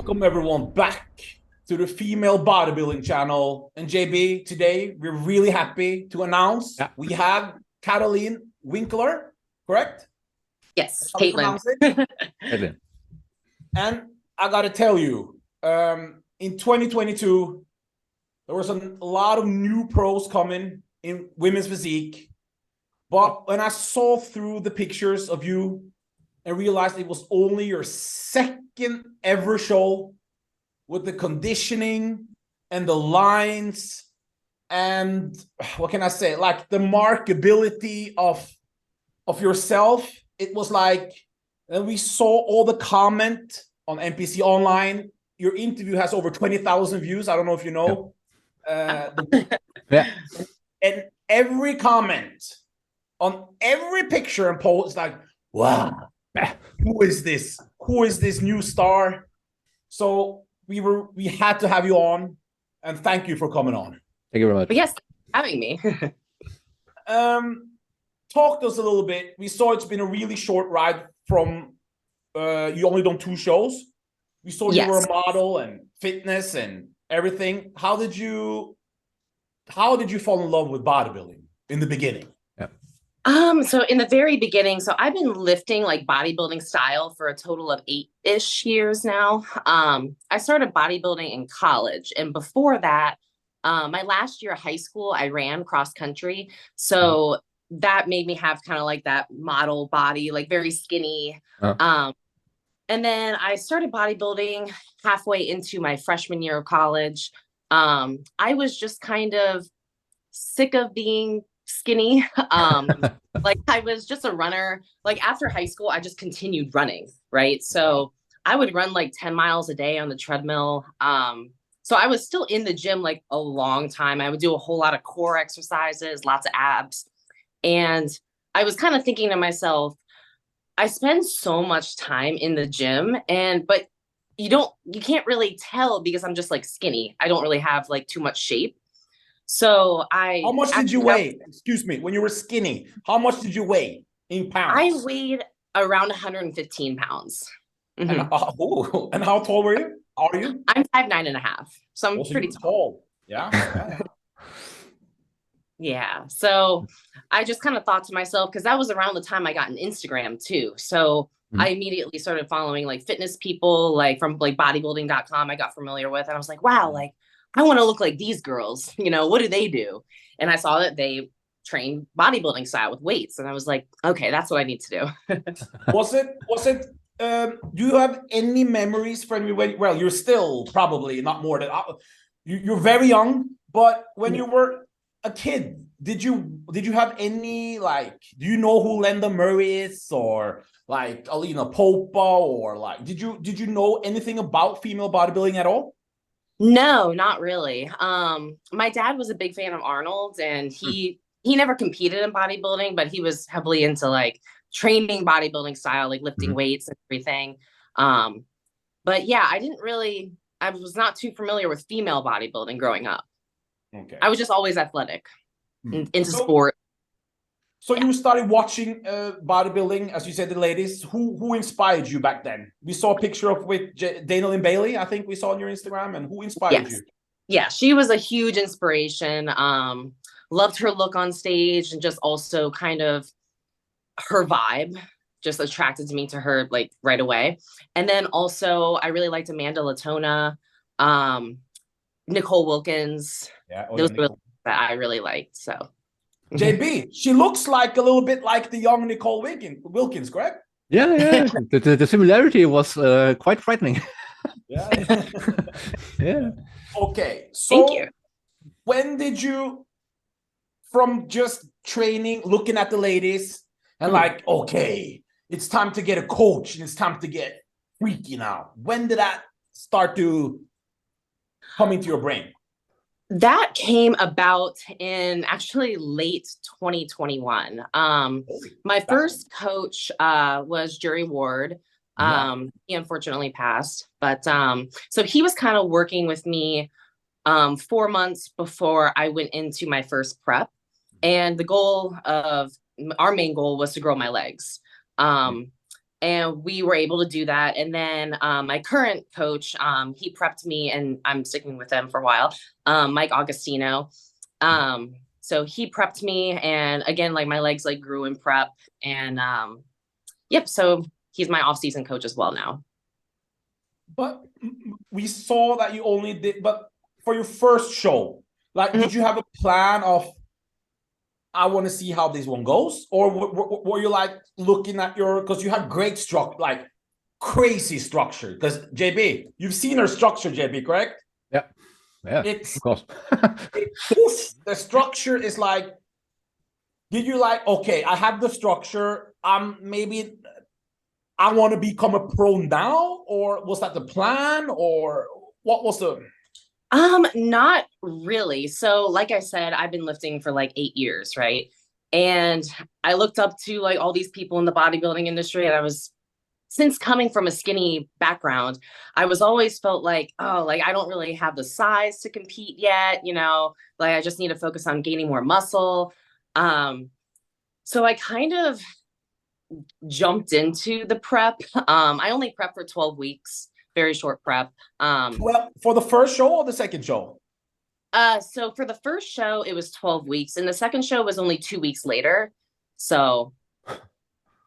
Welcome everyone back to the female bodybuilding channel. And JB, today we're really happy to announce we have Katelyn Winkler, correct? Yes, Katelyn. Katelyn. And I gotta tell you, in 2022, there was a lot of new pros coming in women's physique. But when I saw through the pictures of you and realized it was only your second ever show with the conditioning and the lines and what can I say, like the markability of yourself, it was like, and we saw all the comment on NPC Online. Your interview has over 20,000 views. I don't know if you know. And every comment on every picture and post, like, wow, who is this? Who is this new star? So we had to have you on, and thank you for coming on. Thank you very much. But yes, having me. Talk to us a little bit. We saw it's been a really short ride from you only done 2 shows. We saw you were a model and fitness and everything. How did you fall in love with bodybuilding in the beginning? So in the very beginning, so I've been lifting like bodybuilding style for a total of 8-ish years now. I started bodybuilding in college, and before that, my last year of high school, I ran cross country. So that made me have kind of like that model body, like very skinny. And then I started bodybuilding halfway into my freshman year of college. I was just kind of sick of being skinny. Like I was just a runner. Like after high school, I just continued running, right? So I would run like 10 miles a day on the treadmill. So I was still in the gym like a long time. I would do a whole lot of core exercises, lots of abs. And I was kind of thinking to myself, I spend so much time in the gym, but you can't really tell because I'm just like skinny. I don't really have like too much shape. So how much did you weigh? Excuse me, when you were skinny, how much did you weigh in pounds? I weighed around 115 pounds. And how tall were you? Are you? I'm 5'9.5", so I'm pretty tall. Yeah. Yeah. So I just kind of thought to myself, because that was around the time I got an Instagram too. So I immediately started following like fitness people, like from like bodybuilding.com I got familiar with. And I was like, wow, like I want to look like these girls, you know, what do they do? And I saw that they train bodybuilding style with weights. And I was like, okay, that's what I need to do. Do you have any memories from well, you're still probably not more than, you're very young, but when you were a kid, did you have any, like, do you know who Linda Murray is, or like Alina Popa, or like, did you know anything about female bodybuilding at all? No, not really. My dad was a big fan of Arnold, and he never competed in bodybuilding, but he was heavily into like training bodybuilding style, like lifting weights and everything. But yeah, I was not too familiar with female bodybuilding growing up. Okay. I was just always athletic, into sport. So you started watching bodybuilding, as you said, the ladies. Who inspired you back then? We saw a picture with Dana Lynn Bailey, I think we saw on your Instagram. And who inspired you? Yeah, she was a huge inspiration. Loved her look on stage, and just also kind of her vibe just attracted me to her like right away. And then also I really liked Amanda Latona, Nicole Wilkins. Yeah, those were that I really liked. So JB, she looks like a little bit like the young Nicole Wilkins, correct? Yeah. The similarity was quite frightening. Yeah. Yeah. Okay, so thank you. When did you, from just training, looking at the ladies, and like, okay, it's time to get a coach and it's time to get freaky now, when did that start to come into your brain? That came about in actually late 2021. My first coach was Jerry Ward. He unfortunately passed, but so he was kind of working with me 4 months before I went into my first prep. And our main goal was to grow my legs. and we were able to do that. And then my current coach, he prepped me, and I'm sticking with him for a while, Mike Augustino. So he prepped me, and again, like my legs like grew in prep, and yep. So he's my off-season coach as well now. But we saw that you only did, but for your first show, like, did you have a plan of, I want to see how this one goes? Or were you like looking at your, because you have great structure, like crazy structure. Because JB, you've seen her structure, JB, correct? Yeah. Yeah, it's, of course. The structure is like, did you like, okay, I have the structure, maybe I want to become a pro now? Or was that the plan? Or what was the... Not really. So like I said, I've been lifting for like 8 years, right? And I looked up to like all these people in the bodybuilding industry, and I was, since coming from a skinny background, I was always felt like, oh, like I don't really have the size to compete yet, you know, like I just need to focus on gaining more muscle. So I kind of jumped into the prep. I only prepped for 12 weeks, very short prep. Well, for the first show or the second show? So for the first show, it was 12 weeks, and the second show was only 2 weeks later. So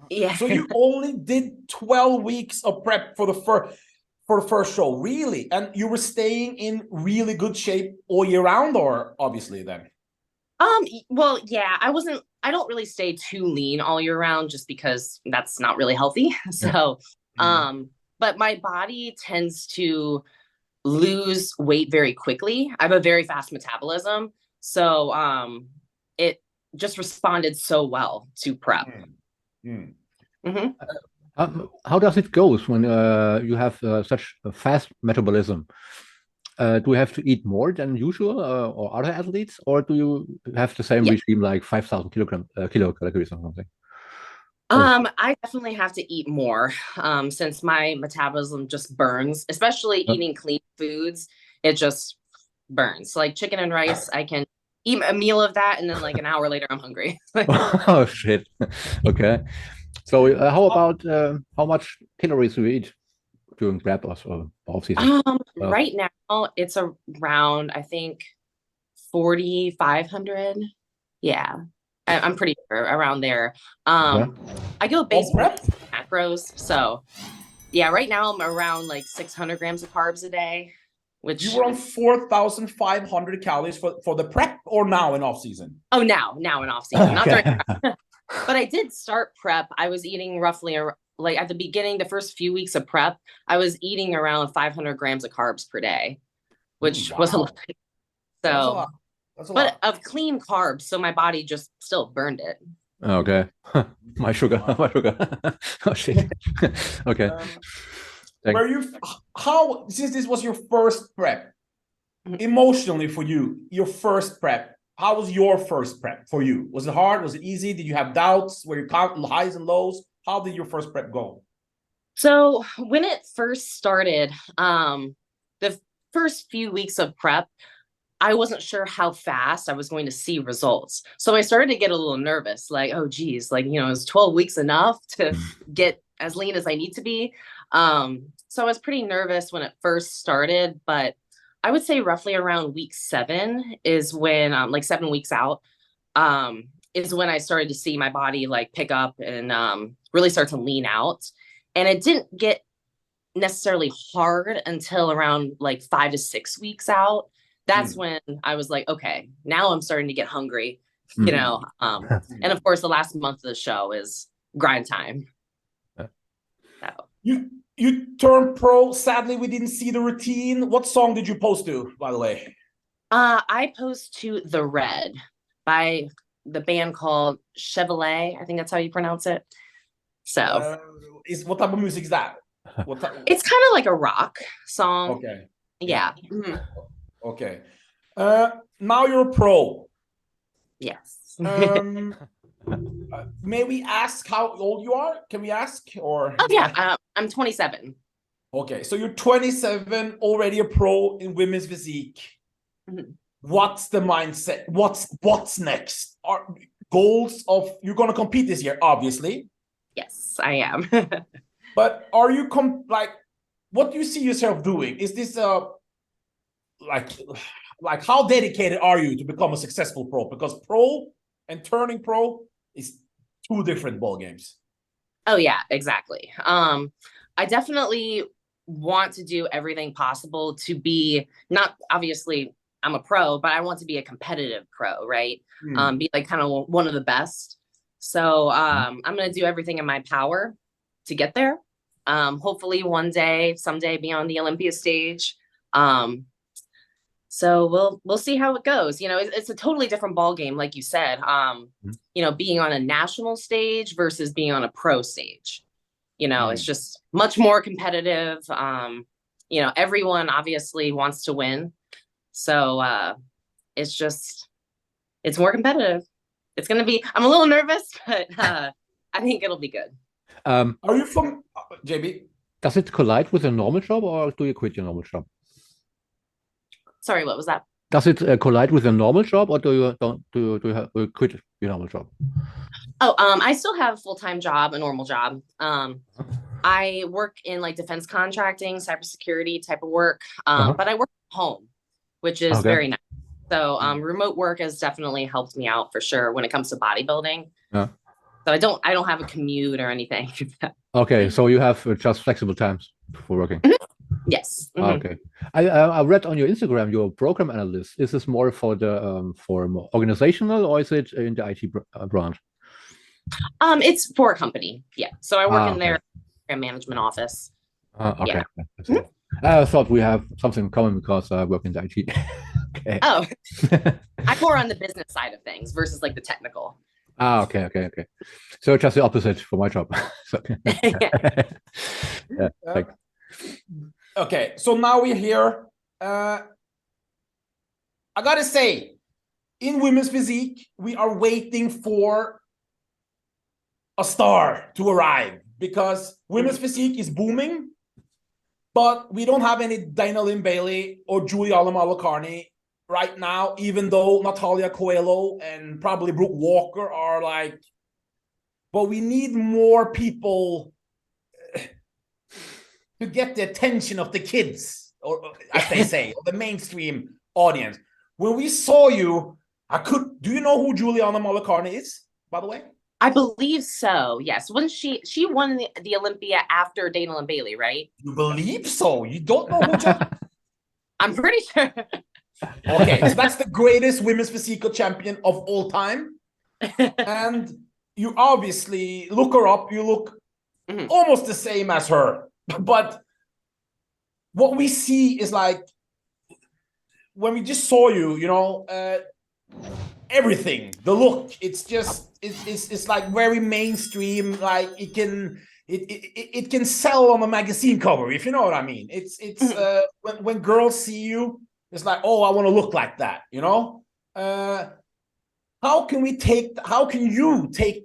yeah. So you only did 12 weeks of prep for the first show, really? And you were staying in really good shape all year round, or obviously then? Well, yeah, I don't really stay too lean all year round, just because that's not really healthy. So, but my body tends to lose weight very quickly. I have a very fast metabolism. So, it just responded so well to prep. How does it go when you have such a fast metabolism? Do you have to eat more than usual or other athletes, or do you have the same regime, like 5,000 kilocalories or something? I definitely have to eat more, since my metabolism just burns, especially eating clean foods. It just burns. Like chicken and rice, I can eat a meal of that, and then like an hour later, I'm hungry. Oh shit. Okay. So how about how much calories do you eat during prep or off season? Right now it's around, I think, 4,500. Yeah, I'm pretty sure around there. I go based on macros. So yeah, right now I'm around like 600 grams of carbs a day, which... You were on 4,500 calories for the prep, or now in off season? Oh, now in off season, not during prep. But I did start prep. I was eating roughly, like at the beginning, the first few weeks of prep, I was eating around 500 grams of carbs per day, which was a lot. So, that's a lot. Of clean carbs, so my body just still burned it. Okay. my sugar. Oh shit. Okay. Since this was your first prep, emotionally for you, your first prep, how was your first prep for you? Was it hard? Was it easy? Did you have doubts? Were you counting highs and lows? How did your first prep go? So when it first started, the first few weeks of prep, I wasn't sure how fast I was going to see results. So I started to get a little nervous, like, oh, geez, like, you know, is 12 weeks enough to get as lean as I need to be? So I was pretty nervous when it first started, but I would say roughly around week 7 is when, like 7 weeks out, is when I started to see my body like pick up and really start to lean out. And it didn't get necessarily hard until around like 5 to 6 weeks out. That's when I was like, okay, now I'm starting to get hungry, you know. And of course, the last month of the show is grind time. So. You turned pro. Sadly, we didn't see the routine. What song did you post to, by the way? I post to The Red by the band called Chevrolet. I think that's how you pronounce it. So, what type of music is that? It's kind of like a rock song. Okay. Yeah. Okay. Now you're a pro. Yes. May we ask how old you are? Can we ask? Or oh yeah, I'm 27. Okay, so you're 27, already a pro in women's physique. What's the mindset? What's next? Are goals of, you're going to compete this year, obviously. Yes, I am. But are you like, what do you see yourself doing? Is this like how dedicated are you to become a successful pro? Because pro and turning pro is two different ball games. Oh yeah, exactly. I definitely want to do everything possible to be, not obviously I'm a pro, but I want to be a competitive pro, right? Be like kind of one of the best. So I'm going to do everything in my power to get there. Hopefully someday be on the Olympia stage. So we'll see how it goes. You know, it's a totally different ball game, like you said. You know, being on a national stage versus being on a pro stage. You know, it's just much more competitive. You know, everyone obviously wants to win. So it's more competitive. It's going to be, I'm a little nervous, but I think it'll be good. Are you from JB? Does it collide with a normal job, or do you quit your normal job? Sorry, what was that? Does it collide with a normal job, or do you quit your normal job? Oh, I still have a full-time job, a normal job. I work in like defense contracting, cybersecurity type of work, but I work from home, which is very nice. So remote work has definitely helped me out for sure when it comes to bodybuilding. Yeah. So I don't have a commute or anything. Okay, so you have just flexible times for working. Yes. Okay. I read on your Instagram you're a program analyst. Is this more for the for more organizational, or is it in the IT branch? It's for a company. Yeah. So I work in their management office. Okay. Yeah. I thought we have something in common because I work in the IT. Okay. Oh, I'm more on the business side of things versus like the technical. Okay. So just the opposite for my job. Okay, so now we're here. I gotta say, in women's physique, we are waiting for a star to arrive because women's physique is booming, but we don't have any Dana Lynn Bailey or Juliana Malacarni right now, even though Natalia Coelho and probably Brooke Walker are like, but we need more people to get the attention of the kids, or as they say, the mainstream audience. When we saw you, do you know who Juliana Malacarni is, by the way? I believe so, yes. When she won the Olympia after Dana Lynn Bailey, right? You believe so? You don't know who I'm pretty sure. Okay, so that's the greatest women's physique champion of all time. And you obviously look her up, you look almost the same as her. But what we see is like, when we just saw you, you know, everything, the look, it's just, it's like very mainstream, like it can sell on a magazine cover, if you know what I mean. It's when girls see you, it's like, oh, I want to look like that, you know? How can you take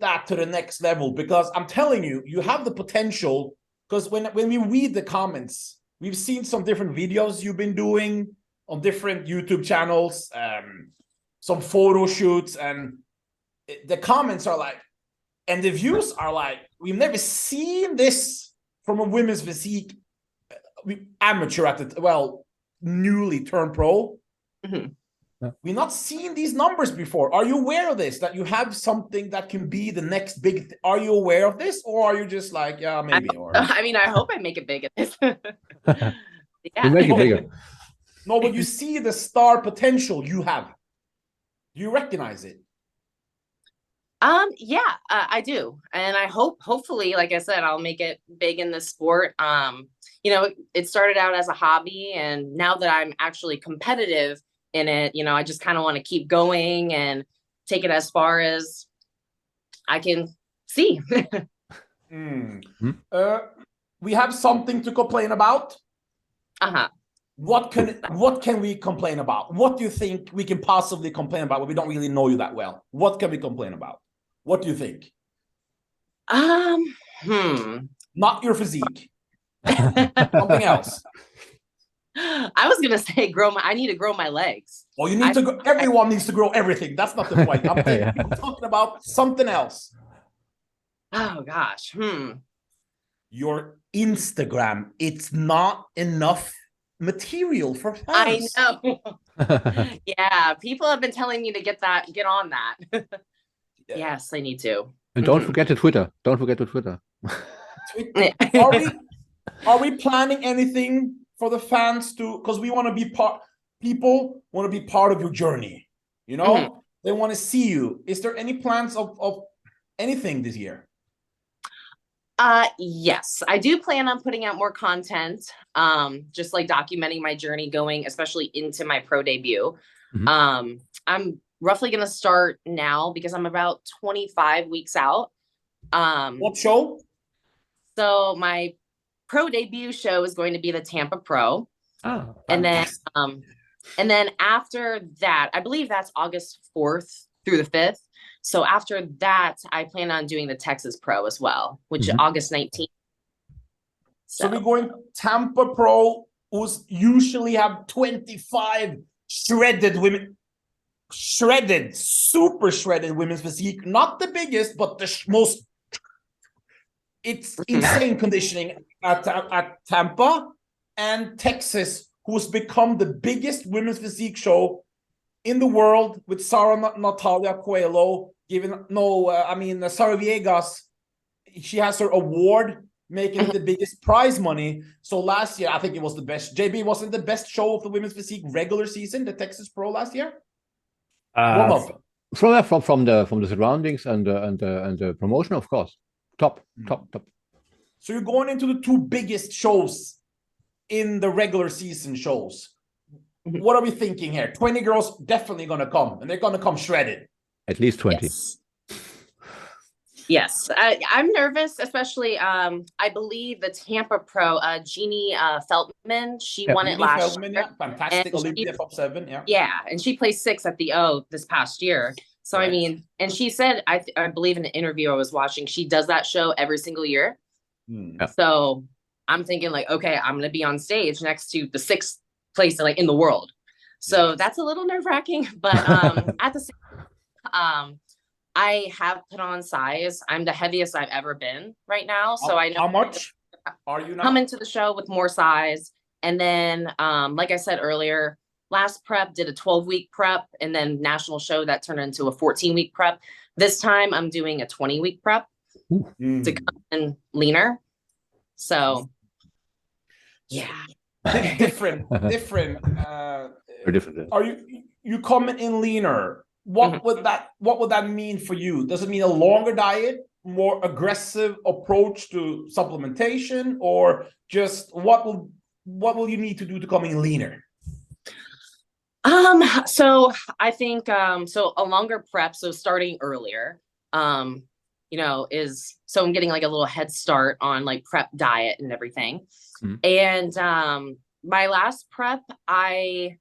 that to the next level? Because I'm telling you, you have the potential, because when we read the comments, we've seen some different videos you've been doing on different YouTube channels, some photo shoots, and the comments are like, and the views are like, we've never seen this from a women's physique amateur newly turned pro. We've not seen these numbers before. Are you aware of this, that you have something that can be the next big are you aware of this, or are you just like, yeah, maybe? I mean, I hope I make it big at this. Yeah. You make it bigger. No, but you see the star potential you have. Do you recognize it? Yeah, I do. And I hopefully, like I said, I'll make it big in this sport. You know, it started out as a hobby, and now that I'm actually competitive in it, you know, I just kind of want to keep going and take it as far as I can see. We have something to complain about. What can we complain about? What do you think we can possibly complain about when we don't really know you that well? What can we complain about? What do you think? Not your physique. Something else. I was gonna say I need to grow my legs. Well, you need to everyone needs to grow everything. That's not the point. I'm talking about something else. Oh gosh. Your Instagram, it's not enough material for I fans. know. Yeah, people have been telling me to get on that. Yes, I need to. And don't forget the Twitter. Don't forget the Twitter. Are we planning anything for the fans to, because we want to be people want to be part of your journey, you know? They want to see you. Is there any plans of anything this year? Yes, I do plan on putting out more content, just like documenting my journey going, especially into my pro debut. I'm roughly going to start now because I'm about 25 weeks out. What show? So my pro debut show is going to be the Tampa Pro. Oh, and then after that, I believe that's August 4th through the 5th. So after that, I plan on doing the Texas Pro as well, which is August 19th. So we're going Tampa Pro, who's usually have 25 shredded women, super shredded women's physique. Not the biggest, but the most. It's insane conditioning at Tampa, and Texas, who's become the biggest women's physique show in the world with Natalia Coelho. Sarah Viegas, she has her award, making it the biggest prize money. So last year, I think it was the best. JB, wasn't the best show of the women's physique regular season, the Texas Pro last year? From the surroundings and the promotion, of course. Top. So you're going into the two biggest shows in the regular season shows. What are we thinking here? 20 girls definitely going to come, and they're going to come shredded. At least 20. Yes. I'm nervous, especially I believe the Tampa Pro, Jeannie Feltman, she won it last year. Yeah. Fantastic Olympia top 7. Yeah, and she placed 6th at the O this past year. So I mean, and she said, I believe in an interview I was watching, she does that show every single year. So I'm thinking like, okay, I'm gonna be on stage next to the 6th place like in the world. So that's a little nerve-wracking, but at the same time, I have put on size. I'm the heaviest I've ever been right now. So I know how much are you now? Come into the show with more size. And then like I said earlier, last prep did a 12-week prep, and then national show that turned into a 14-week prep. This time I'm doing a 20-week prep to come in leaner. So yeah. different. Different. Are you coming in leaner? What would that mean for you? Does it mean a longer diet, more aggressive approach to supplementation, or just what will you need to do to come in leaner? So I think so a longer prep, so starting earlier, is so I'm getting like a little head start on like prep diet and everything. And my last prep, I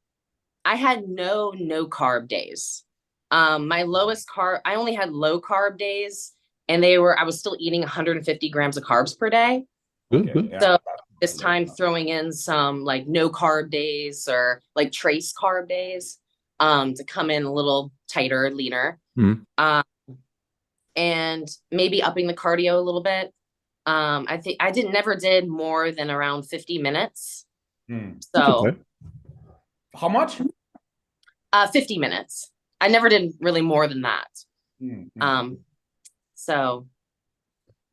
had no carb days. My lowest carb, I only had low carb days, and I was still eating 150 grams of carbs per day. So this time throwing in some like no carb days or like trace carb days to come in a little tighter, leaner. And maybe upping the cardio a little bit. I think I never did more than around 50 minutes. So how much? 50 minutes. I never did really more than that. So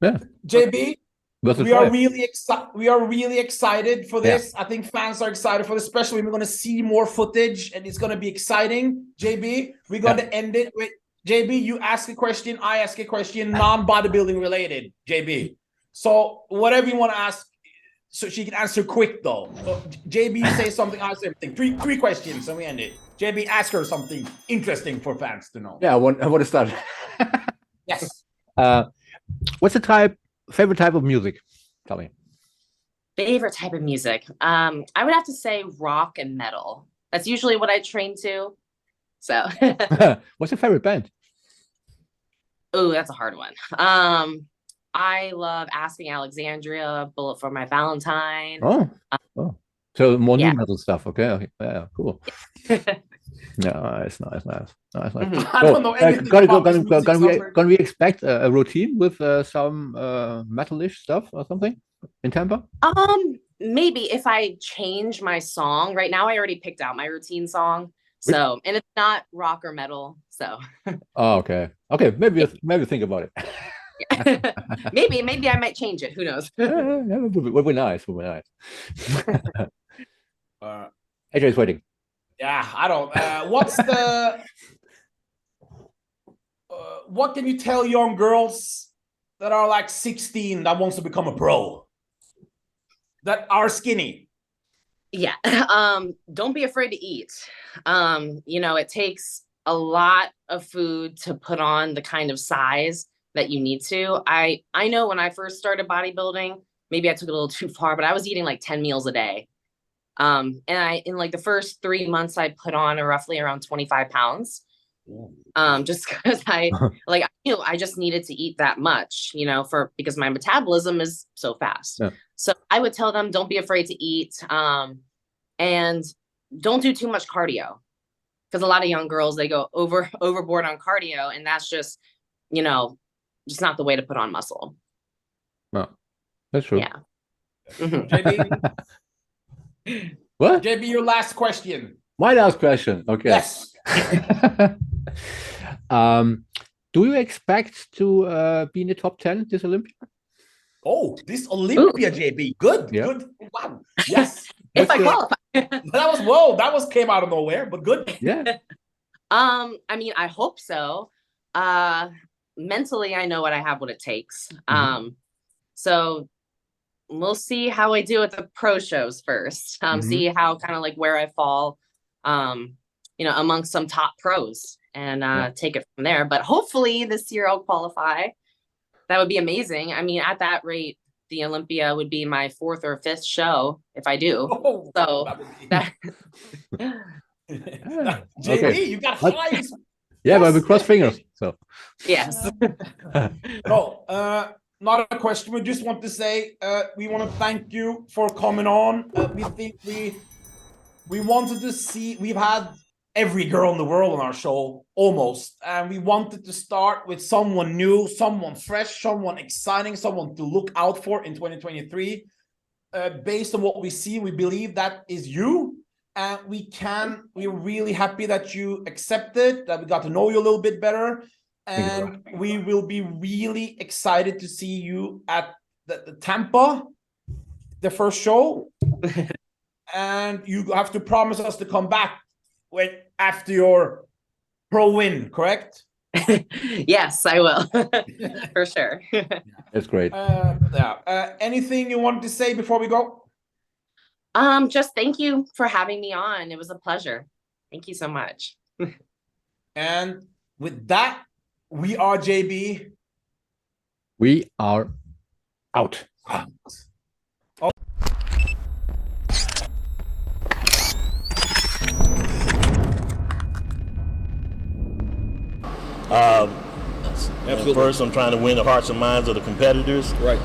yeah. JB, we are really excited for this. I think fans are excited for this, especially when we're going to see more footage, and it's going to be exciting. JB, we're going to end it with JB, you ask a question, I ask a question, non-bodybuilding related, JB. So whatever you want to ask, so she can answer quick though. So JB, say something, I say everything. Three questions, and we end it. JB, ask her something interesting for fans to know. Yeah, I want to start. Yes. What's the favorite type of music? Tell me. Favorite type of music? I would have to say rock and metal. That's usually what I train to. So what's your favorite band? Oh, that's a hard one. I love Asking Alexandria, Bullet for My Valentine. So more new metal stuff. Okay. Yeah, cool. Nice. Mhm. I don't know anything about this music software. Can we expect a routine with some metalish stuff or something in Tampa? Maybe if I change my song. Right now I already picked out my routine song. So, and it's not rock or metal. So Oh, okay. Maybe think about it. maybe I might change it. Who knows? Would be nice. AJ is waiting. Yeah, I don't. What can you tell young girls that are like 16 that wants to become a pro? That are skinny? Yeah. Don't be afraid to eat. It takes a lot of food to put on the kind of size that you need to. I know when I first started bodybuilding, maybe I took it a little too far, but I was eating like 10 meals a day. And in like the first 3 months, I put on roughly around 25 pounds. Just because I just needed to eat that much, because my metabolism is so fast. Yeah. So I would tell them, don't be afraid to eat. And don't do too much cardio, because a lot of young girls, they go overboard on cardio, and that's just not the way to put on muscle. No, that's true. Yeah. JB, What? JB, your last question. My last question. Okay. Yes. Do you expect to be in the top 10 this Olympia? Oh, this Olympia, JB. Good. Yeah. Good. Wow. Yes. If I qualify. That came out of nowhere, but good. Yeah. I hope so. Mentally, I know what it takes. So we'll see how I do at the pro shows first. See how kind of like where I fall, amongst some top pros, and take it from there. But hopefully this year I'll qualify. That would be amazing. At that rate, the Olympia would be my 4th or 5th show if I do. Oh, so that JB, Okay. you got high. Yeah, but we cross fingers. So yes. No, not a question. We just want to say we want to thank you for coming on. We think we wanted to see. We've had every girl in the world on our show almost, and we wanted to start with someone new, someone fresh, someone exciting, someone to look out for in 2023. Based on what we see, we believe that is you. And we're really happy that you accepted, that we got to know you a little bit better. And we will be really excited to see you at the Tampa, the first show. And you have to promise us to come back after your pro win, correct? Yes, I will. For sure. that's great. Anything you want to say before we go? Just thank you for having me on. It was a pleasure. Thank you so much. And with that, we are JB. We are out. First, I'm trying to win the hearts and minds of the competitors. Right.